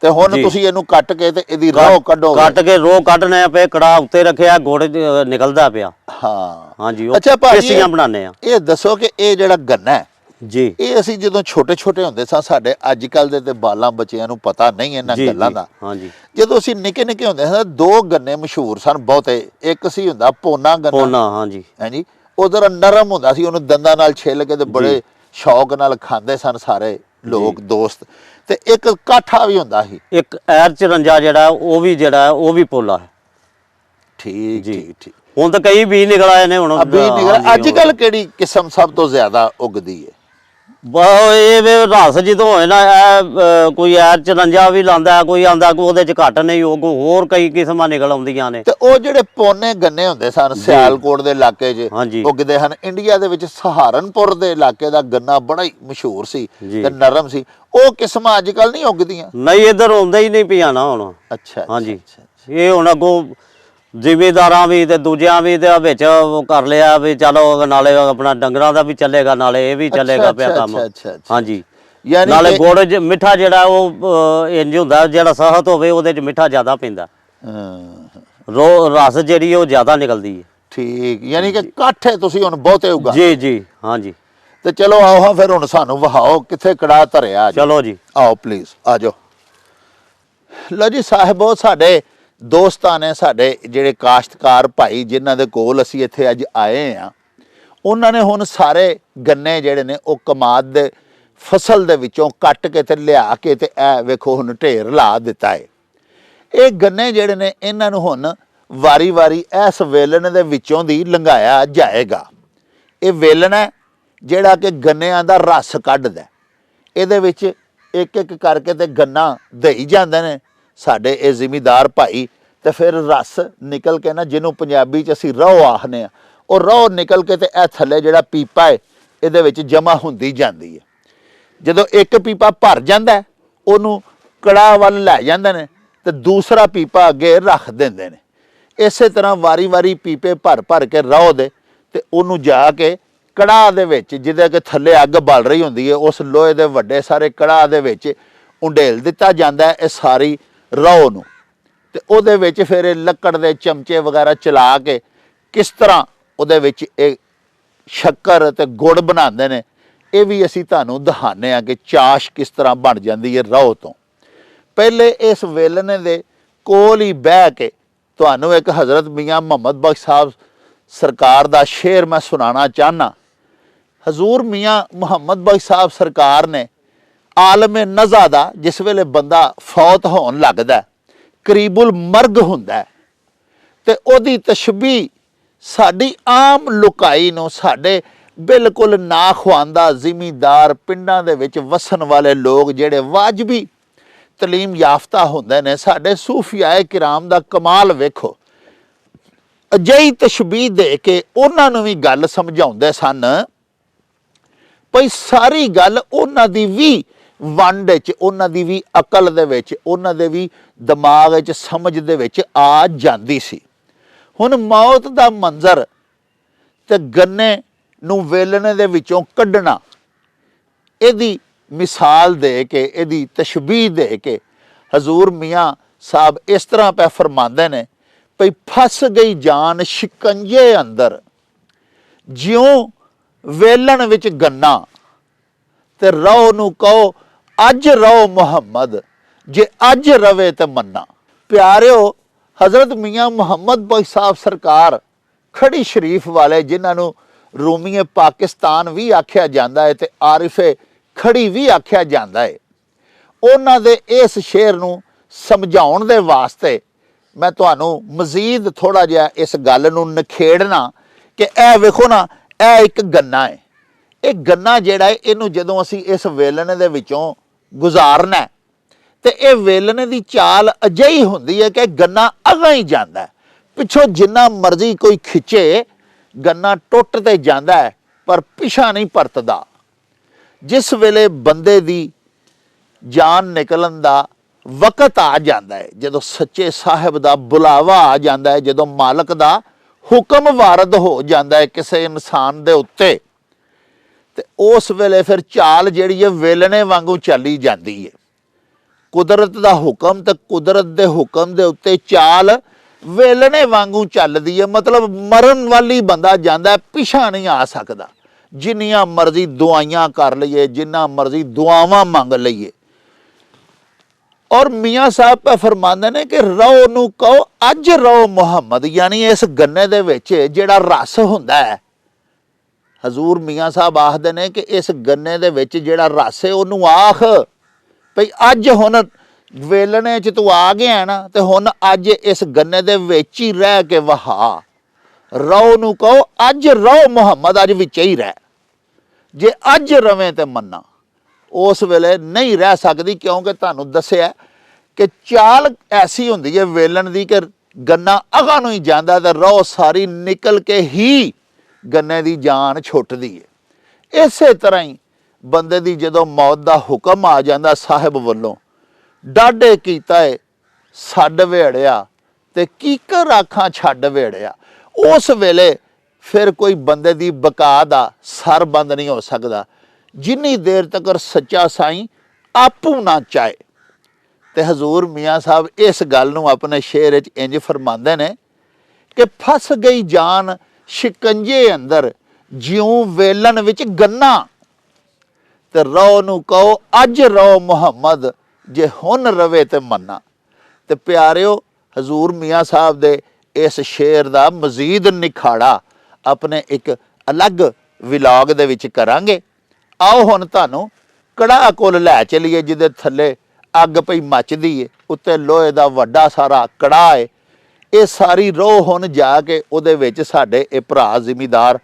ਤੇ ਹੁਣ ਤੁਸੀਂ ਇਹਨੂੰ ਕੱਟ ਕੇ ਤੇ ਇਹਦੀ ਰੋਹ ਕੱਢੋਗੇ? ਕੱਟ ਕੇ ਰੋਹ ਕੱਢਣੇ ਪਏ, ਕੜਾ ਉੱਤੇ ਰੱਖਿਆ, ਗੁੜ ਨਿਕਲਦਾ ਪਿਆ। ਹਾਂ ਹਾਂਜੀ। ਅੱਛਾ ਭਾਜੀ ਪੇਸੀਆਂ ਬਣਾਉਂਦੇ ਆ। ਇਹ ਦੱਸੋ ਕਿ ਇਹ ਜਿਹੜਾ ਗੰਨਾ ਹੈ ਜੀ, ਇਹ ਅਸੀਂ ਜਦੋਂ ਛੋਟੇ ਛੋਟੇ ਹੁੰਦੇ ਸਾਂ, ਸਾਡੇ ਅੱਜ ਕੱਲ ਦੇ ਤੇ ਬਾਲਾਂ ਬੱਚਿਆਂ ਨੂੰ ਪਤਾ ਨਹੀਂ ਇਹਨਾਂ ਗੱਲਾਂ ਦਾ। ਹਾਂਜੀ। ਜਦੋਂ ਅਸੀਂ ਨਿੱਕੇ ਨਿੱਕੇ ਹੁੰਦੇ ਸਾਂ, 2 ਗੰਨੇ ਮਸ਼ਹੂਰ ਸਨ ਬਹੁਤੇ। ਇੱਕ ਸੀ ਹੁੰਦਾ ਪੋਨਾ ਗੰਨਾ। ਪੋਨਾ ਹਾਂਜੀ ਹਾਂਜੀ। ਉਧਰ ਨਰਮ ਹੁੰਦਾ ਸੀ, ਉਹਨੂੰ ਦੰਦਾਂ ਨਾਲ ਛਿੱਲ ਕੇ ਤੇ ਬੜੇ ਸ਼ੌਕ ਨਾਲ ਖਾਂਦੇ ਸਨ ਸਾਰੇ ਲੋਕ ਦੋਸਤ। ਤੇ ਇੱਕ ਕਾਠਾ ਵੀ ਹੁੰਦਾ ਸੀ। ਇੱਕ ਐਰ 54 ਜਿਹੜਾ ਉਹ ਵੀ ਪੋਲਾ ਹੈ। ਠੀਕ ਠੀਕ ਠੀਕ। ਹੁਣ ਤਾਂ ਕਈ ਬੀਜ ਨਿਕਲ ਆਏ ਨੇ। ਹੁਣ ਬੀਜ ਨਿਕਲ। ਅੱਜ ਕੱਲ ਕਿਹੜੀ ਕਿਸਮ ਸਭ ਤੋਂ ਜ਼ਿਆਦਾ ਉਗਦੀ ਹੈ? ਇਹ ਰਸ ਜਦੋਂ ਹੋਏ ਨਾ, ਕੋਈ ਐਰ 54 ਵੀ ਲਾਂਦਾ, ਕੋਈ ਆਂਦਾ ਉਹਦੇ ਚ ਘੱਟ ਨਹੀਂ, ਉਹ ਹੋਰ ਕਈ ਕਿਸਮਾਂ ਨਿਕਲ ਆਉਂਦੀਆਂ ਨੇ। ਤੇ ਉਹ ਜਿਹੜੇ ਪੋਨੇ ਗੰਨੇ ਹੁੰਦੇ ਸਨ ਸਿਆਲਕੋਟ ਦੇ ਇਲਾਕੇ 'ਚ ਉਗਦੇ ਹਨ। ਇੰਡੀਆ ਦੇ ਵਿੱਚ ਸਹਾਰਨਪੁਰ ਦੇ ਇਲਾਕੇ ਦਾ ਗੰਨਾ ਬੜਾ ਹੀ ਮਸ਼ਹੂਰ ਸੀ ਤੇ ਨਰਮ ਸੀ। ਉਹ ਕਿਸਮਾਂ ਅੱਜ ਕੱਲ ਨਹੀਂ ਉਗਦੀਆਂ? ਨਹੀਂ, ਇੱਧਰ ਆਉਂਦਾ ਹੀ ਨਹੀਂ ਪਿਆ ਨਾ ਹੁਣ। ਅੱਛਾ ਹਾਂਜੀ। ਇਹ ਹੁਣ ਅੱਗੋਂ ਜ਼ਿਮੀਦਾਰਾਂ ਵੀ ਤੇ ਦੂਜਿਆਂ ਵੀ ਤੇ ਵਿੱਚ ਕਰ ਲਿਆ ਵੀ ਚਲੋ, ਨਾਲੇ ਆਪਣਾ ਡੰਗਰਾਂ ਦਾ ਵੀ ਚੱਲੇਗਾ, ਨਾਲੇ ਇਹ ਵੀ ਚੱਲੇਗਾ ਪਿਆ ਕੰਮ। ਹਾਂਜੀ। ਨਾਲੇ ਗੁੜ ਮਿੱਠਾ ਜਿਹੜਾ ਉਹ ਇੰਜ ਹੁੰਦਾ, ਜਿਹੜਾ ਸਖਤ ਹੋਵੇ ਉਹਦੇ ਚ ਮਿੱਠਾ ਜ਼ਿਆਦਾ ਪੈਂਦਾ। ਰਸ ਜਿਹੜੀ ਉਹ ਜ਼ਿਆਦਾ ਨਿਕਲਦੀ ਹੈ। ਠੀਕ। ਯਾਨੀ ਕਿ ਕਾਠੇ ਤੁਸੀਂ ਹੁਣ ਬਹੁਤੇ ਉਗਾ? ਜੀ ਜੀ ਹਾਂਜੀ। ਤੇ ਚਲੋ ਆਓ ਹਾਂ ਫਿਰ ਹੁਣ ਸਾਨੂੰ ਵਹਾਓ ਕਿੱਥੇ ਕੜਾ ਧਰਿਆ। ਚਲੋ ਜੀ ਆਓ ਪਲੀਜ਼ ਆ ਜਾਓ। ਲਓ ਜੀ ਸਾਹਿਬੋ, ਸਾਡੇ ਦੋਸਤਾਂ ਨੇ, ਸਾਡੇ ਜਿਹੜੇ ਕਾਸ਼ਤਕਾਰ ਭਾਈ ਜਿਨ੍ਹਾਂ ਦੇ ਕੋਲ ਅਸੀਂ ਇੱਥੇ ਅੱਜ ਆਏ ਆ, ਉਹਨਾਂ ਨੇ ਹੁਣ ਸਾਰੇ ਗੰਨੇ ਜਿਹੜੇ ਨੇ ਉਹ ਕਮਾਦ ਦੇ ਫਸਲ ਦੇ ਵਿੱਚੋਂ ਕੱਟ ਕੇ ਤੇ ਲਿਆ ਕੇ ਤੇ ਇਹ ਵੇਖੋ ਹੁਣ ਢੇਰ ਲਾ ਦਿੱਤਾ ਹੈ। ਇਹ ਗੰਨੇ ਜਿਹੜੇ ਨੇ ਇਹਨਾਂ ਨੂੰ ਹੁਣ ਵਾਰੀ-ਵਾਰੀ ਇਸ ਵੇਲਣ ਦੇ ਵਿੱਚੋਂ ਦੀ ਲੰਘਾਇਆ ਜਾਏਗਾ। ਇਹ ਵੇਲਣ ਹੈ ਜਿਹੜਾ ਕਿ ਗੰਨਿਆਂ ਦਾ ਰਸ ਕੱਢਦਾ। ਇਹਦੇ ਵਿੱਚ ਇੱਕ ਇੱਕ ਕਰਕੇ ਤੇ ਗੰਨਾ ਦੇਈ ਜਾਂਦੇ ਨੇ ਸਾਡੇ ਇਹ ਜ਼ਿਮੀਦਾਰ ਭਾਈ, ਤੇ ਫਿਰ ਰਸ ਨਿਕਲ ਕੇ ਨਾ, ਜਿਹਨੂੰ ਪੰਜਾਬੀ 'ਚ ਅਸੀਂ ਰੋਹ ਆਖਦੇ ਆ, ਉਹ ਰੋਹ ਨਿਕਲ ਕੇ ਤੇ ਇਹ ਥੱਲੇ ਜਿਹੜਾ ਪੀਪਾ ਹੈ ਇਹਦੇ ਵਿੱਚ ਜਮ੍ਹਾਂ ਹੁੰਦੀ ਜਾਂਦੀ ਹੈ। ਜਦੋਂ ਇੱਕ ਪੀਪਾ ਭਰ ਜਾਂਦਾ ਉਹਨੂੰ ਕੜਾਹ ਵੱਲ ਲੈ ਜਾਂਦੇ ਨੇ ਤੇ ਦੂਸਰਾ ਪੀਪਾ ਅੱਗੇ ਰੱਖ ਦਿੰਦੇ ਨੇ। ਇਸੇ ਤਰ੍ਹਾਂ ਵਾਰੀ-ਵਾਰੀ ਪੀਪੇ ਭਰ ਕੇ ਰੋਹ ਦੇ ਤੇ ਉਹਨੂੰ ਜਾ ਕੇ ਕੜਾਹ ਦੇ ਵਿੱਚ, ਜਿਹਦੇ ਕਿ ਥੱਲੇ ਅੱਗ ਬਲ ਰਹੀ ਹੁੰਦੀ ਹੈ, ਉਸ ਲੋਹੇ ਦੇ ਵੱਡੇ ਸਾਰੇ ਕੜਾਹ ਦੇ ਵਿੱਚ ਉਂਡੇਲ ਦਿੱਤਾ ਜਾਂਦਾ ਹੈ ਇਹ ਸਾਰੀ ਰੋਹ ਨੂੰ। ਤੇ ਉਹਦੇ ਵਿੱਚ ਫਿਰ ਇਹ ਲੱਕੜ ਦੇ ਚਮਚੇ ਵਗੈਰਾ ਚਲਾ ਕੇ ਕਿਸ ਤਰ੍ਹਾਂ ਉਹਦੇ ਵਿੱਚ ਇਹ ਸ਼ੱਕਰ ਤੇ ਗੁੜ ਬਣਾਉਂਦੇ ਨੇ, ਇਹ ਵੀ ਅਸੀਂ ਤੁਹਾਨੂੰ ਦਿਖਾਉਂਦੇ ਹਾਂ ਕਿ ਚਾਸ਼ ਕਿਸ ਤਰ੍ਹਾਂ ਬਣ ਜਾਂਦੀ ਹੈ ਰੋਹ ਤੋਂ। ਪਹਿਲੇ ਇਸ ਵੇਲਣੇ ਦੇ ਕੋਲ ਹੀ ਬਹਿ ਕੇ ਤੁਹਾਨੂੰ ਇੱਕ ਹਜ਼ਰਤ ਮੀਆਂ ਮੁਹੰਮਦ ਬਖਸ਼ ਸਾਹਿਬ ਸਰਕਾਰ ਦਾ ਸ਼ੇਰ ਮੈਂ ਸੁਣਾਉਣਾ ਚਾਹੁੰਦਾ। ਹਜ਼ੂਰ ਮੀਆਂ ਮੁਹੰਮਦ ਬਖਸ਼ ਸਾਹਿਬ ਸਰਕਾਰ ਨੇ ਆਲਮ ਨਜ਼ਾ ਦਾ, ਜਿਸ ਵੇਲੇ ਬੰਦਾ ਫੌਤ ਹੋਣ ਲੱਗਦਾ, ਕਰੀਬੁਲ ਮਰਗ ਹੁੰਦਾ, ਤੇ ਉਹਦੀ ਤਸ਼ਬੀਹ ਸਾਡੀ ਆਮ ਲੁਕਾਈ ਨੂੰ, ਸਾਡੇ ਬਿਲਕੁਲ ਨਾ ਖਵਾਂਦਾ ਜ਼ਿਮੀਦਾਰ ਪਿੰਡਾਂ ਦੇ ਵਿੱਚ ਵਸਣ ਵਾਲੇ ਲੋਕ ਜਿਹੜੇ ਵਾਜਬੀ ਤਲੀਮ ਯਾਫਤਾ ਹੁੰਦੇ ਨੇ, ਸਾਡੇ ਸੂਫੀਆਏ ਕਿਰਾਮ ਦਾ ਕਮਾਲ ਵੇਖੋ। ਅਜਿਹੀ ਤਸ਼ਬੀਹ ਦੇ ਕੇ ਉਹਨਾਂ ਨੂੰ ਵੀ ਗੱਲ ਸਮਝਾਉਂਦੇ ਸਨ। ਭਈ ਸਾਰੀ ਗੱਲ ਉਹਨਾਂ ਦੀ ਵੀ ਵੰਡ ਵਿੱਚ, ਉਹਨਾਂ ਦੀ ਵੀ ਅਕਲ ਦੇ ਵਿੱਚ, ਉਹਨਾਂ ਦੇ ਵੀ ਦਿਮਾਗ ਵਿੱਚ, ਸਮਝ ਦੇ ਵਿੱਚ ਆ ਜਾਂਦੀ ਸੀ। ਹੁਣ ਮੌਤ ਦਾ ਮੰਜ਼ਰ ਤੇ ਗੰਨੇ ਨੂੰ ਵੇਲਣੇ ਦੇ ਵਿੱਚੋਂ ਕੱਢਣਾ, ਇਹਦੀ ਮਿਸਾਲ ਦੇ ਕੇ, ਇਹਦੀ ਤਸ਼ਬੀਹ ਦੇ ਕੇ ਹਜ਼ੂਰ ਮੀਆਂ ਸਾਹਿਬ ਇਸ ਤਰ੍ਹਾਂ ਪੈ ਫਰਮਾਉਂਦੇ ਨੇ, ਭਈ ਫਸ ਗਈ ਜਾਨ ਸ਼ਿਕੰਜੇ ਅੰਦਰ, ਜਿਉਂ ਵੇਲਣ ਵਿੱਚ ਗੰਨਾ, ਤੇ ਰੋ ਨੂੰ ਕਹੋ ਅੱਜ ਰੋ ਮੁਹੰਮਦ, ਜੇ ਅੱਜ ਰਵੇ ਤੇ ਮੰਨਾ। ਪਿਆਰਿਓ, ਹਜ਼ਰਤ ਮੀਆਂ ਮੁਹੰਮਦ ਬਖਸ਼ ਸਾਹਿਬ ਸਰਕਾਰ ਖੜੀ ਸ਼ਰੀਫ ਵਾਲੇ, ਜਿਨ੍ਹਾਂ ਨੂੰ ਰੂਮੀਏ ਪਾਕਿਸਤਾਨ ਵੀ ਆਖਿਆ ਜਾਂਦਾ ਹੈ ਤੇ ਆਰਿਫੇ ਖੜੀ ਵੀ ਆਖਿਆ ਜਾਂਦਾ ਹੈ, ਉਹਨਾਂ ਦੇ ਇਸ ਸ਼ੇਰ ਨੂੰ ਸਮਝਾਉਣ ਦੇ ਵਾਸਤੇ ਮੈਂ ਤੁਹਾਨੂੰ ਮਜ਼ੀਦ ਥੋੜਾ ਜਿਹਾ ਇਸ ਗੱਲ ਨੂੰ ਨਿਖੇੜਨਾ ਕਿ ਇਹ ਵੇਖੋ ਨਾ, ਇਹ ਇੱਕ ਗੰਨਾ ਹੈ। ਇਹ ਗੰਨਾ ਜਿਹੜਾ ਹੈ, ਇਹਨੂੰ ਜਦੋਂ ਅਸੀਂ ਇਸ ਵੇਲਣੇ ਦੇ ਵਿੱਚੋਂ ਗੁਜ਼ਾਰਨਾ ਤੇ ਇਹ ਵੇਲਣੇ ਦੀ ਚਾਲ ਅਜਿਹੀ ਹੁੰਦੀ ਹੈ ਕਿ ਗੰਨਾ ਅਗਾਂ ਹੀ ਜਾਂਦਾ, ਪਿੱਛੋਂ ਜਿੰਨਾ ਮਰਜ਼ੀ ਕੋਈ ਖਿੱਚੇ ਗੰਨਾ ਟੁੱਟ ਤੇ ਜਾਂਦਾ ਹੈ ਪਰ ਪਿਛਾ ਨਹੀਂ ਪਰਤਦਾ। ਜਿਸ ਵੇਲੇ ਬੰਦੇ ਦੀ ਜਾਨ ਨਿਕਲਣ ਦਾ ਵਕਤ ਆ ਜਾਂਦਾ ਹੈ, ਜਦੋਂ ਸੱਚੇ ਸਾਹਿਬ ਦਾ ਬੁਲਾਵਾ ਆ ਜਾਂਦਾ ਹੈ, ਜਦੋਂ ਮਾਲਕ ਦਾ ਹੁਕਮ ਵਾਰਦ ਹੋ ਜਾਂਦਾ ਹੈ ਕਿਸੇ ਇਨਸਾਨ ਦੇ ਉੱਤੇ, ਤੇ ਉਸ ਵੇਲੇ ਫਿਰ ਚਾਲ ਜਿਹੜੀ ਹੈ ਵੇਲਣੇ ਵਾਂਗੂ ਚੱਲੀ ਜਾਂਦੀ ਹੈ। ਕੁਦਰਤ ਦਾ ਹੁਕਮ ਤੇ ਕੁਦਰਤ ਦੇ ਹੁਕਮ ਦੇ ਉੱਤੇ ਚਾਲ ਵੇਲਣੇ ਵਾਂਗੂ ਚੱਲਦੀ ਹੈ। ਮਤਲਬ ਮਰਨ ਵਾਲੀ ਬੰਦਾ ਜਾਂਦਾ, ਪਿਛਾ ਨਹੀਂ ਆ ਸਕਦਾ। ਜਿੰਨੀਆਂ ਮਰਜ਼ੀ ਦੁਆਈਆਂ ਕਰ ਲਈਏ, ਜਿੰਨਾ ਮਰਜ਼ੀ ਦੁਆਵਾਂ ਮੰਗ ਲਈਏ। ਔਰ ਮੀਆਂ ਸਾਹਿਬ ਪਾ ਫਰਮਾਉਂਦੇ ਨੇ ਕਿ ਰੋ ਨੂੰ ਕਹੋ ਅੱਜ ਰੋ ਮੁਹੰਮਦ, ਯਾਨੀ ਇਸ ਗੰਨੇ ਦੇ ਵਿੱਚ ਜਿਹੜਾ ਰਸ ਹੁੰਦਾ ਹੈ, ਹਜ਼ੂਰ ਮੀਆਂ ਸਾਹਿਬ ਆਖਦੇ ਨੇ ਕਿ ਇਸ ਗੰਨੇ ਦੇ ਵਿੱਚ ਜਿਹੜਾ ਰਸ ਹੈ ਉਹਨੂੰ ਆਖ ਭਈ ਅੱਜ ਹੁਣ ਵੇਲਣੇ 'ਚ ਤੂੰ ਆ ਗਿਆ ਨਾ, ਤੇ ਹੁਣ ਅੱਜ ਇਸ ਗੰਨੇ ਦੇ ਵਿੱਚ ਹੀ ਰਹਿ ਕੇ ਵਹਾ। ਰੋ ਨੂੰ ਕਹੋ ਅੱਜ ਰੋ ਮੁਹੰਮਦ, ਅੱਜ ਵਿੱਚ ਹੀ ਰਹਿ, ਜੇ ਅੱਜ ਰਵੇਂ ਤੇ ਮੰਨਾ। ਉਸ ਵੇਲੇ ਨਹੀਂ ਰਹਿ ਸਕਦੀ, ਕਿਉਂਕਿ ਤੁਹਾਨੂੰ ਦੱਸਿਆ ਕਿ ਚਾਲ ਐਸੀ ਹੁੰਦੀ ਹੈ ਵੇਲਣ ਦੀ ਕਿ ਗੰਨਾ ਅਗਾਂ ਨੂੰ ਹੀ ਜਾਂਦਾ ਤੇ ਰੋ ਸਾਰੀ ਨਿਕਲ ਕੇ ਹੀ ਗੰਨੇ ਦੀ ਜਾਨ ਛੁੱਟਦੀ ਹੈ। ਇਸੇ ਤਰ੍ਹਾਂ ਹੀ ਬੰਦੇ ਦੀ ਜਦੋਂ ਮੌਤ ਦਾ ਹੁਕਮ ਆ ਜਾਂਦਾ ਸਾਹਿਬ ਵੱਲੋਂ, ਡਾਢੇ ਕੀਤਾ ਏ ਛੱਡ ਵੇੜਿਆ ਤੇ ਕੀਕਰ ਆਖਾਂ ਛੱਡ ਵੇੜਿਆ, ਉਸ ਵੇਲੇ ਫਿਰ ਕੋਈ ਬੰਦੇ ਦੀ ਬਕਾ ਦਾ ਸਰ ਬੰਦ ਨਹੀਂ ਹੋ ਸਕਦਾ ਜਿੰਨੀ ਦੇਰ ਤੱਕ ਸੱਚਾ ਸਾਈਂ ਆਪੂ ਨਾ ਚਾਹੇ। ਤੇ ਹਜ਼ੂਰ ਮੀਆਂ ਸਾਹਿਬ ਇਸ ਗੱਲ ਨੂੰ ਆਪਣੇ ਸ਼ੇਰ ਵਿੱਚ ਇੰਜ ਫਰਮਾਉਂਦੇ ਨੇ ਕਿ ਫਸ ਗਈ ਜਾਨ ਸ਼ਿਕੰਜੇ ਅੰਦਰ, ਜਿਉਂ ਵੇਲਣ ਵਿੱਚ ਗੰਨਾ, ਤੇ ਰੋ ਨੂੰ ਕਹੋ ਅੱਜ ਰੋ ਮੁਹੰਮਦ ਜੇ ਹੁਣ ਰਵੇ ਤੇ ਮੰਨਾ। ਤੇ ਪਿਆਰਿਓ ਹਜ਼ੂਰ ਮੀਆਂ ਸਾਹਿਬ ਦੇ ਇਸ ਸ਼ੇਰ ਦਾ ਮਜ਼ੀਦ ਨਿਖਾੜਾ ਆਪਣੇ ਇੱਕ ਅਲੱਗ ਵਿਲਾਗ ਦੇ ਵਿੱਚ ਕਰਾਂਗੇ। ਆਓ ਹੁਣ ਤੁਹਾਨੂੰ ਕੜਾਹ ਕੋਲ ਲੈ ਚਲੀਏ, ਜਿਹਦੇ ਥੱਲੇ ਅੱਗ ਪਈ ਮੱਚਦੀ ਏ, ਉੱਤੇ ਲੋਹੇ ਦਾ ਵੱਡਾ ਸਾਰਾ ਕੜਾਹ ਏ। ਇਹ ਸਾਰੀ ਰੋਹ ਹੁਣ ਜਾ ਕੇ ਉਹਦੇ ਵਿੱਚ ਸਾਡੇ ਇਹ ਭਰਾ ਜ਼ਿਮੀਦਾਰ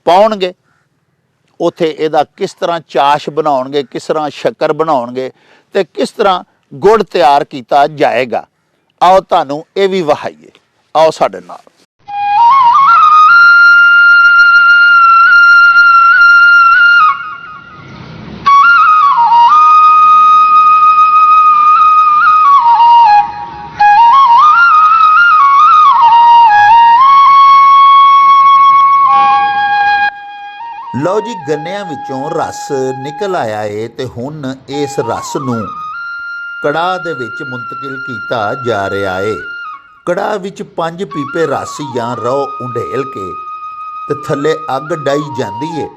ਪਾਉਣਗੇ। ਉੱਥੇ ਇਹਦਾ ਕਿਸ ਤਰ੍ਹਾਂ ਚਾਸ਼ ਬਣਾਉਣਗੇ, ਕਿਸ ਤਰ੍ਹਾਂ ਸ਼ੱਕਰ ਬਣਾਉਣਗੇ ਤੇ ਕਿਸ ਤਰ੍ਹਾਂ ਗੁੜ ਤਿਆਰ ਕੀਤਾ ਜਾਏਗਾ। ਆਓ ਤੁਹਾਨੂੰ ਇਹ ਵੀ ਵਹਾਈਏ, ਆਓ ਸਾਡੇ ਨਾਲ। ਲਓ ਜੀ, ਗੰਨਿਆਂ ਵਿੱਚੋਂ ਰਸ ਨਿਕਲ ਆਇਆ ਏ ਤੇ ਹੁਣ ਇਸ ਰਸ ਨੂੰ ਕੜਾਹ ਦੇ ਵਿੱਚ ਮੁੰਤਕਿਲ ਕੀਤਾ ਜਾ ਰਿਹਾ ਏ। ਕੜਾਹ ਵਿੱਚ 5 ਪੀਪੇ ਰਸ ਜਾਂ ਰੋ ਉਂਢੇਲ ਕੇ ਤੇ ਥੱਲੇ ਅੱਗ ਡਾਈ ਜਾਂਦੀ ਏ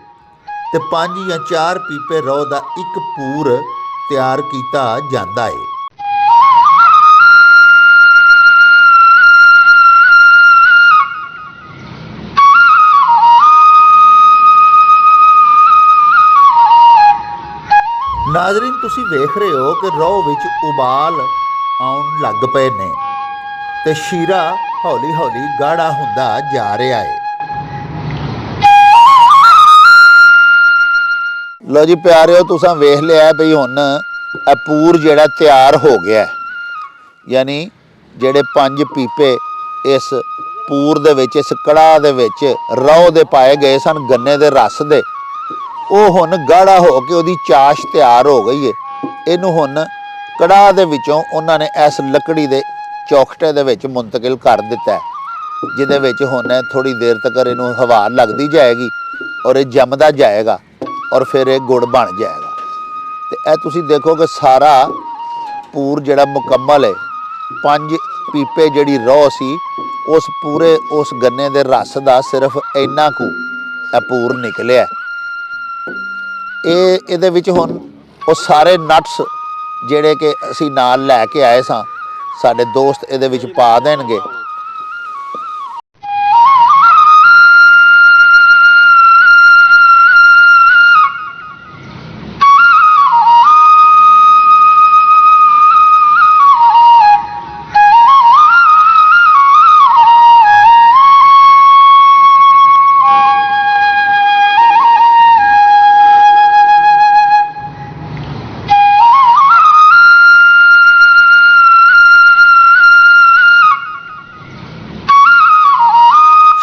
ਤੇ 5 ਜਾਂ 4 ਪੀਪੇ ਰੋ ਦਾ ਇੱਕ ਪੂਰ ਤਿਆਰ ਕੀਤਾ ਜਾਂਦਾ ਏ। ਨਾਜ਼ਰੀਨ, ਤੁਸੀਂ ਵੇਖ ਰਹੇ ਹੋ ਕਿ ਰੋਹ ਵਿੱਚ ਉਬਾਲ ਆਉਣ ਲੱਗ ਪਏ ਨੇ ਤੇ ਸ਼ੀਰਾ ਹੌਲੀ ਹੌਲੀ ਗਾੜਾ ਹੁੰਦਾ ਜਾ ਰਿਹਾ ਹੈ। ਲਓ ਜੀ ਪਿਆਰਿਓ, ਤੁਸੀਂ ਵੇਖ ਲਿਆ ਵੀ ਹੁਣ ਇਹ ਪੂਰ ਜਿਹੜਾ ਤਿਆਰ ਹੋ ਗਿਆ, ਯਾਨੀ ਜਿਹੜੇ 5 ਪੀਪੇ ਇਸ ਪੂਰ ਦੇ ਵਿੱਚ, ਇਸ ਕੜਾਹ ਦੇ ਵਿੱਚ ਰੋਹ ਦੇ ਪਾਏ ਗਏ ਸਨ ਗੰਨੇ ਦੇ ਰਸ ਦੇ, ਉਹ ਹੁਣ ਗਾੜਾ ਹੋ ਕੇ ਉਹਦੀ ਚਾਸ਼ ਤਿਆਰ ਹੋ ਗਈ ਏ। ਇਹਨੂੰ ਹੁਣ ਕੜਾਹ ਦੇ ਵਿੱਚੋਂ ਉਹਨਾਂ ਨੇ ਇਸ ਲੱਕੜੀ ਦੇ ਚੌਖਟੇ ਦੇ ਵਿੱਚ ਮੁੰਤਕਿਲ ਕਰ ਦਿੱਤਾ, ਜਿਹਦੇ ਵਿੱਚ ਹੁਣ ਥੋੜ੍ਹੀ ਦੇਰ ਤੱਕ ਇਹਨੂੰ ਹਵਾ ਲੱਗਦੀ ਜਾਏਗੀ ਔਰ ਇਹ ਜੰਮਦਾ ਜਾਏਗਾ ਔਰ ਫਿਰ ਇਹ ਗੁੜ ਬਣ ਜਾਏਗਾ। ਤੇ ਇਹ ਤੁਸੀਂ ਦੇਖੋ ਕਿ ਸਾਰਾ ਪੂਰ ਜਿਹੜਾ ਮੁਕੰਮਲ ਹੈ, 5 ਪੀਪੇ ਜਿਹੜੀ ਰੋਹ ਸੀ ਉਸ ਪੂਰੇ ਉਸ ਗੰਨੇ ਦੇ ਰਸ ਦਾ ਸਿਰਫ ਇੰਨਾ ਕੁ ਇਹ ਪੂਰ ਨਿਕਲਿਆ। ਇਹਦੇ ਵਿੱਚ ਹੁਣ ਉਹ ਸਾਰੇ ਨਟਸ ਜਿਹੜੇ ਕਿ ਅਸੀਂ ਨਾਲ ਲੈ ਕੇ ਆਏ ਸਾਂ, ਸਾਡੇ ਦੋਸਤ ਇਹਦੇ ਵਿੱਚ ਪਾ ਦੇਣਗੇ।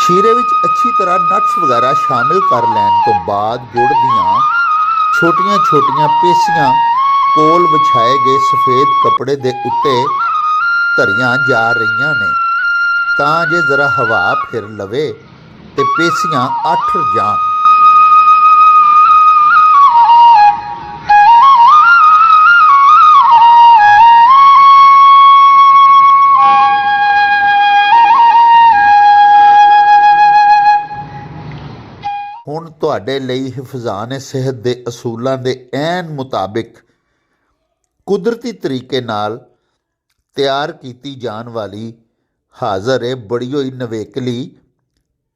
ਸ਼ੀਰੇ ਵਿੱਚ ਅੱਛੀ ਤਰ੍ਹਾਂ ਨਟਸ ਵਗੈਰਾ ਸ਼ਾਮਿਲ ਕਰ ਲੈਣ ਤੋਂ ਬਾਅਦ ਗੁੜ ਦੀਆਂ ਛੋਟੀਆਂ ਛੋਟੀਆਂ ਪੇਸੀਆਂ ਕੋਲ ਵਿਛਾਏ ਗਏ ਸਫੇਦ ਕੱਪੜੇ ਦੇ ਉੱਤੇ ਧਰੀਆਂ ਜਾ ਰਹੀਆਂ ਨੇ, ਤਾਂ ਜੇ ਜ਼ਰਾ ਹਵਾ ਫਿਰ ਲਵੇ ਤੇ ਪੇਸੀਆਂ ਅੱਠਰ ਜਾਣ। ਹੁਣ ਤੁਹਾਡੇ ਲਈ ਹਿਫਜ਼ਾਨ ਸਿਹਤ ਦੇ ਅਸੂਲਾਂ ਦੇ ਐਨ ਮੁਤਾਬਿਕ ਕੁਦਰਤੀ ਤਰੀਕੇ ਨਾਲ ਤਿਆਰ ਕੀਤੀ ਜਾਣ ਵਾਲੀ ਹਾਜ਼ਰ ਹੈ ਬੜੀ ਹੋਈ ਨਵੇਕਲੀ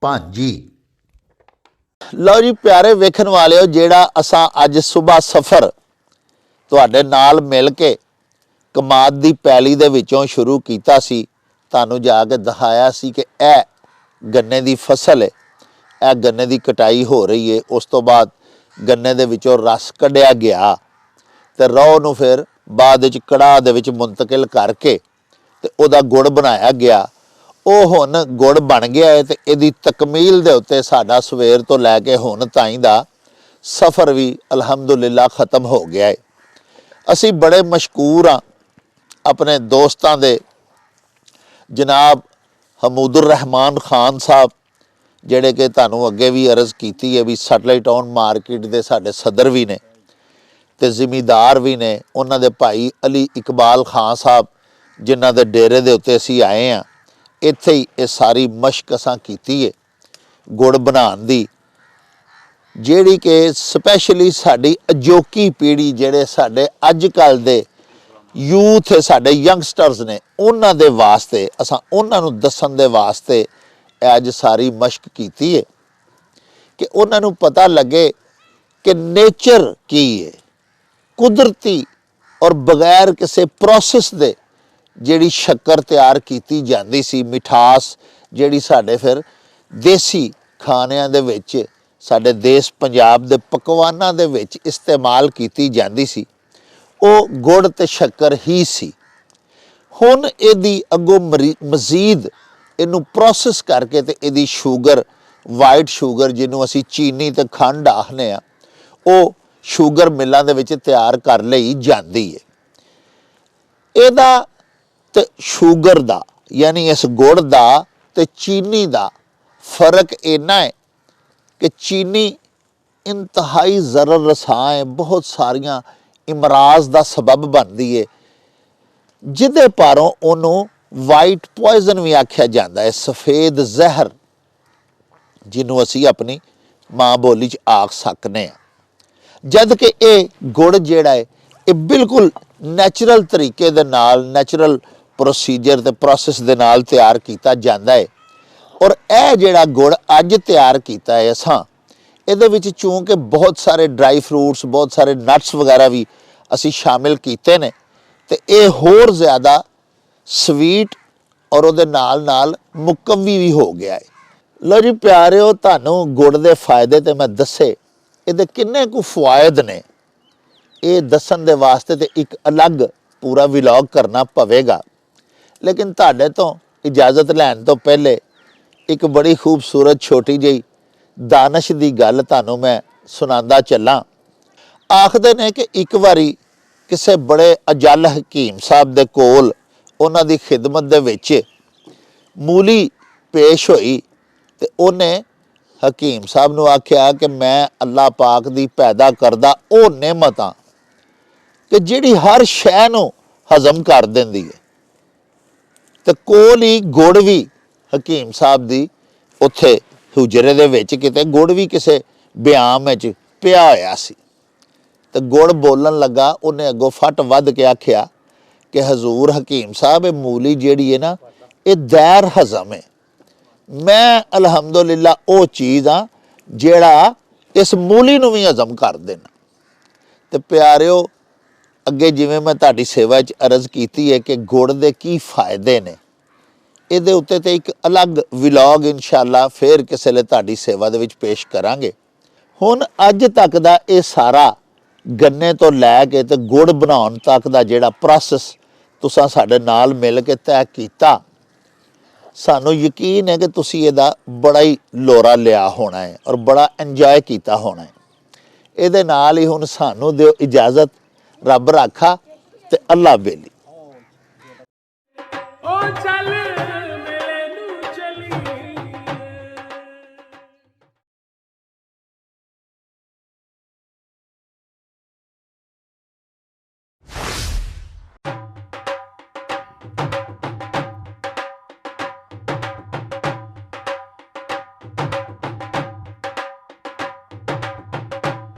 ਭਾਂਜੀ। ਲਓ ਜੀ ਪਿਆਰੇ ਵੇਖਣ ਵਾਲਿਓ, ਜਿਹੜਾ ਅਸਾਂ ਅੱਜ ਸਵੇਰ ਸਫ਼ਰ ਤੁਹਾਡੇ ਨਾਲ ਮਿਲ ਕੇ ਕਮਾਦ ਦੀ ਪੈਲੀ ਦੇ ਵਿੱਚੋਂ ਸ਼ੁਰੂ ਕੀਤਾ ਸੀ, ਤੁਹਾਨੂੰ ਜਾ ਕੇ ਦਿਖਾਇਆ ਸੀ ਕਿ ਇਹ ਗੰਨੇ ਦੀ ਫਸਲ ਹੈ, ਇਹ ਗੰਨੇ ਦੀ ਕਟਾਈ ਹੋ ਰਹੀ ਹੈ। ਉਸ ਤੋਂ ਬਾਅਦ ਗੰਨੇ ਦੇ ਵਿੱਚੋਂ ਰਸ ਕੱਢਿਆ ਗਿਆ ਤੇ ਰੋਹ ਨੂੰ ਫਿਰ ਬਾਅਦ ਵਿੱਚ ਕੜਾਹ ਦੇ ਵਿੱਚ ਮੁੰਤਕਿਲ ਕਰਕੇ ਤੇ ਉਹਦਾ ਗੁੜ ਬਣਾਇਆ ਗਿਆ। ਉਹ ਹੁਣ ਗੁੜ ਬਣ ਗਿਆ ਹੈ ਤੇ ਇਹਦੀ ਤਕਮੀਲ ਦੇ ਉੱਤੇ ਸਾਡਾ ਸਵੇਰ ਤੋਂ ਲੈ ਕੇ ਹੁਣ ਤਾਈਂ ਦਾ ਸਫ਼ਰ ਵੀ ਅਲਹਮਦੁਲਿਲਾ ਖ਼ਤਮ ਹੋ ਗਿਆ ਹੈ। ਅਸੀਂ ਬੜੇ ਮਸ਼ਕੂਰ ਹਾਂ ਆਪਣੇ ਦੋਸਤਾਂ ਦੇ, ਜਨਾਬ ਹਮੂਦੁਰ ਰਹਿਮਾਨ ਖਾਨ ਸਾਹਿਬ, ਜਿਹੜੇ ਕਿ ਤੁਹਾਨੂੰ ਅੱਗੇ ਵੀ ਅਰਜ਼ ਕੀਤੀ ਹੈ ਵੀ ਸੈਟਲਾਈਟ ਟਾਊਨ ਮਾਰਕੀਟ ਦੇ ਸਾਡੇ ਸਦਰ ਵੀ ਨੇ ਤੇ ਜ਼ਿਮੀਦਾਰ ਵੀ ਨੇ। ਉਹਨਾਂ ਦੇ ਭਾਈ ਅਲੀ ਇਕਬਾਲ ਖਾਨ ਸਾਹਿਬ, ਜਿਨ੍ਹਾਂ ਦੇ ਡੇਰੇ ਦੇ ਉੱਤੇ ਅਸੀਂ ਆਏ ਹਾਂ, ਇੱਥੇ ਹੀ ਇਹ ਸਾਰੀ ਮਸ਼ਕ ਅਸਾਂ ਕੀਤੀ ਹੈ ਗੁੜ ਬਣਾਉਣ ਦੀ। ਜਿਹੜੀ ਕਿ ਸਪੈਸ਼ਲੀ ਸਾਡੀ ਅਜੋਕੀ ਪੀੜ੍ਹੀ, ਜਿਹੜੇ ਸਾਡੇ ਅੱਜ ਕੱਲ੍ਹ ਦੇ ਯੂਥ ਹੈ, ਸਾਡੇ ਯੰਗਸਟਰਸ ਨੇ, ਉਹਨਾਂ ਦੇ ਵਾਸਤੇ ਅਸਾਂ ਉਹਨਾਂ ਨੂੰ ਦੱਸਣ ਦੇ ਵਾਸਤੇ ਅੱਜ ਸਾਰੀ ਮਸ਼ਕ ਕੀਤੀ ਹੈ ਕਿ ਉਹਨਾਂ ਨੂੰ ਪਤਾ ਲੱਗੇ ਕਿ ਨੇਚਰ ਕੀ ਹੈ, ਕੁਦਰਤੀ ਔਰ ਬਗੈਰ ਕਿਸੇ ਪ੍ਰੋਸੈਸ ਦੇ ਜਿਹੜੀ ਸ਼ੱਕਰ ਤਿਆਰ ਕੀਤੀ ਜਾਂਦੀ ਸੀ, ਮਿਠਾਸ ਜਿਹੜੀ ਸਾਡੇ ਫਿਰ ਦੇਸੀ ਖਾਣਿਆਂ ਦੇ ਵਿੱਚ, ਸਾਡੇ ਦੇਸ਼ ਪੰਜਾਬ ਦੇ ਪਕਵਾਨਾਂ ਦੇ ਵਿੱਚ ਇਸਤੇਮਾਲ ਕੀਤੀ ਜਾਂਦੀ ਸੀ, ਉਹ ਗੁੜ ਤੇ ਸ਼ੱਕਰ ਹੀ ਸੀ। ਹੁਣ ਇਹਦੀ ਅੱਗੋਂ ਮਜ਼ੀਦ ਇਹਨੂੰ ਪ੍ਰੋਸੈਸ ਕਰਕੇ ਤੇ ਇਹਦੀ ਸ਼ੂਗਰ, ਵਾਈਟ ਸ਼ੂਗਰ ਜਿਹਨੂੰ ਅਸੀਂ ਚੀਨੀ ਤੇ ਖੰਡ ਆਖਦੇ ਆ, ਉਹ ਸ਼ੂਗਰ ਮਿੱਲਾਂ ਦੇ ਵਿੱਚ ਤਿਆਰ ਕਰ ਲਈ ਜਾਂਦੀ ਹੈ। ਇਹਦਾ ਤੇ ਸ਼ੂਗਰ ਦਾ, ਯਾਨੀ ਇਸ ਗੁੜ ਦਾ ਤੇ ਚੀਨੀ ਦਾ ਫਰਕ ਇੰਨਾ ਹੈ ਕਿ ਚੀਨੀ ਇੰਤਹਾਈ ਜ਼ਰਰ ਰਸਾਂ ਹੈ, ਬਹੁਤ ਸਾਰੀਆਂ ਇਮਰਾਜ਼ ਦਾ ਸਬਬ ਬਣਦੀ ਹੈ, ਜਿਹਦੇ ਪਾਰੋਂ ਉਹਨੂੰ ਵਾਈਟ ਪੋਇਜ਼ਨ ਵੀ ਆਖਿਆ ਜਾਂਦਾ ਹੈ, ਸਫੇਦ ਜ਼ਹਿਰ, ਜਿਹਨੂੰ ਅਸੀਂ ਆਪਣੀ ਮਾਂ ਬੋਲੀ 'ਚ ਆਖ ਸਕਨੇ ਹਾਂ। ਜਦ ਕਿ ਇਹ ਗੁੜ ਜਿਹੜਾ ਹੈ ਇਹ ਬਿਲਕੁਲ ਨੈਚੁਰਲ ਤਰੀਕੇ ਦੇ ਨਾਲ, ਨੈਚੁਰਲ ਪ੍ਰੋਸੀਜਰ ਤੇ ਪ੍ਰੋਸੈਸ ਦੇ ਨਾਲ ਤਿਆਰ ਕੀਤਾ ਜਾਂਦਾ ਹੈ। ਔਰ ਇਹ ਜਿਹੜਾ ਗੁੜ ਅੱਜ ਤਿਆਰ ਕੀਤਾ ਹੈ ਅਸਾਂ, ਇਹਦੇ ਵਿੱਚ ਚੂੰਕਿ ਬਹੁਤ ਸਾਰੇ ਡਰਾਈ ਫਰੂਟਸ, ਬਹੁਤ ਸਾਰੇ ਨਟਸ ਵਗੈਰਾ ਵੀ ਅਸੀਂ ਸ਼ਾਮਿਲ ਕੀਤੇ ਨੇ, ਤੇ ਇਹ ਹੋਰ ਜ਼ਿਆਦਾ ਸਵੀਟ ਔਰ ਉਹਦੇ ਨਾਲ ਨਾਲ ਮੁਕੱਵੀ ਵੀ ਹੋ ਗਿਆ ਹੈ। ਲਓ ਜੀ ਪਿਆਰਿਓ, ਤੁਹਾਨੂੰ ਗੁੜ ਦੇ ਫਾਇਦੇ ਤੇ ਮੈਂ ਦੱਸੇ, ਇਹਦੇ ਕਿੰਨੇ ਕੁ ਫਵਾਇਦ ਨੇ, ਇਹ ਦੱਸਣ ਦੇ ਵਾਸਤੇ ਤੇ ਇੱਕ ਅਲੱਗ ਪੂਰਾ ਵਲੌਗ ਕਰਨਾ ਪਵੇਗਾ। ਲੇਕਿਨ ਤੁਹਾਡੇ ਤੋਂ ਇਜਾਜ਼ਤ ਲੈਣ ਤੋਂ ਪਹਿਲੇ ਇੱਕ ਬੜੀ ਖੂਬਸੂਰਤ ਛੋਟੀ ਜਿਹੀ ਦਾਨਸ਼ ਦੀ ਗੱਲ ਤੁਹਾਨੂੰ ਮੈਂ ਸੁਣਾਉਂਦਾ ਚੱਲਾਂ। ਆਖਦੇ ਨੇ ਕਿ ਇੱਕ ਵਾਰੀ ਕਿਸੇ ਬੜੇ ਅਜਲ ਹਕੀਮ ਸਾਹਿਬ ਦੇ ਕੋਲ ਉਹਨਾਂ ਦੀ ਖਿਦਮਤ ਦੇ ਵਿੱਚ ਮੂਲੀ ਪੇਸ਼ ਹੋਈ, ਤੇ ਉਹਨੇ ਹਕੀਮ ਸਾਹਿਬ ਨੂੰ ਆਖਿਆ ਕਿ ਮੈਂ ਅੱਲਾਹ ਪਾਕ ਦੀ ਪੈਦਾ ਕਰਦਾ ਉਹ ਨਿਮਤ ਹਾਂ ਕਿ ਜਿਹੜੀ ਹਰ ਸ਼ੈ ਨੂੰ ਹਜ਼ਮ ਕਰ ਦਿੰਦੀ ਹੈ, ਤੇ ਕੋਲ ਹੀ ਗੁੜ ਵੀ ਹਕੀਮ ਸਾਹਿਬ ਦੀ ਉੱਥੇ ਹੁਜਰੇ ਦੇ ਵਿੱਚ ਕਿਤੇ ਗੁੜ ਵੀ ਕਿਸੇ ਬਿਆਮ ਵਿੱਚ ਪਿਆ ਹੋਇਆ ਸੀ। ਤੇ ਗੁੜ ਬੋਲਣ ਲੱਗਾ, ਉਹਨੇ ਅੱਗੋਂ ਫਟ ਵੱਧ ਕੇ ਆਖਿਆ ਕਿ ਹਜ਼ੂਰ ਹਕੀਮ ਸਾਹਿਬ, ਇਹ ਮੂਲੀ ਜਿਹੜੀ ਹੈ ਨਾ, ਇਹ ਦਾਇਰ ਹਜ਼ਮ ਹੈ, ਮੈਂ ਅਲਹਮਦੁਲਿਲਾ ਉਹ ਚੀਜ਼ ਆ ਜਿਹੜਾ ਇਸ ਮੂਲੀ ਨੂੰ ਵੀ ਹਜ਼ਮ ਕਰ ਦੇਣਾ। ਤੇ ਪਿਆਰਿਓ, ਅੱਗੇ ਜਿਵੇਂ ਮੈਂ ਤੁਹਾਡੀ ਸੇਵਾ 'ਚ ਅਰਜ਼ ਕੀਤੀ ਹੈ ਕਿ ਗੁੜ ਦੇ ਕੀ ਫਾਇਦੇ ਨੇ, ਇਹਦੇ ਉੱਤੇ ਤੇ ਇੱਕ ਅਲੱਗ ਵਲੌਗ ਇਨਸ਼ਾਅੱਲਾ ਫਿਰ ਕਿਸੇ ਲਈ ਤੁਹਾਡੀ ਸੇਵਾ ਦੇ ਵਿੱਚ ਪੇਸ਼ ਕਰਾਂਗੇ। ਹੁਣ ਅੱਜ ਤੱਕ ਦਾ ਇਹ ਸਾਰਾ ਗੰਨੇ ਤੋਂ ਲੈ ਕੇ ਤੇ ਗੁੜ ਬਣਾਉਣ ਤੱਕ ਦਾ ਜਿਹੜਾ ਪ੍ਰੋਸੈਸ ਤੁਸੀਂ ਸਾਡੇ ਨਾਲ ਮਿਲ ਕੇ ਤੈਅ ਕੀਤਾ, ਸਾਨੂੰ ਯਕੀਨ ਹੈ ਕਿ ਤੁਸੀਂ ਇਹਦਾ ਬੜਾ ਹੀ ਲੋਰਾ ਲਿਆ ਹੋਣਾ ਹੈ ਔਰ ਬੜਾ ਇੰਜੋਏ ਕੀਤਾ ਹੋਣਾ ਹੈ। ਇਹਦੇ ਨਾਲ ਹੀ ਹੁਣ ਸਾਨੂੰ ਦਿਓ ਇਜਾਜ਼ਤ, ਰੱਬ ਰਾਖਾ ਤੇ ਅੱਲਾ ਬੇਲੀ।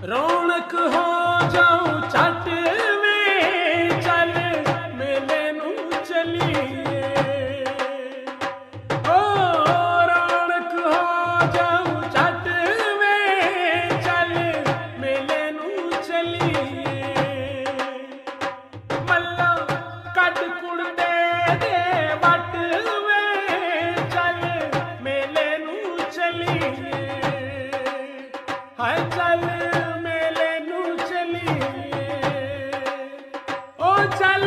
रौनक हो जाऊं छट में, चल मेले नू चलिए। ओ रौनक हो जाऊं छट में, चल मेले नू चलिए। मल्ला कट कुड़ते दे वट में, चल मेले नू चलिए। हाय चल चल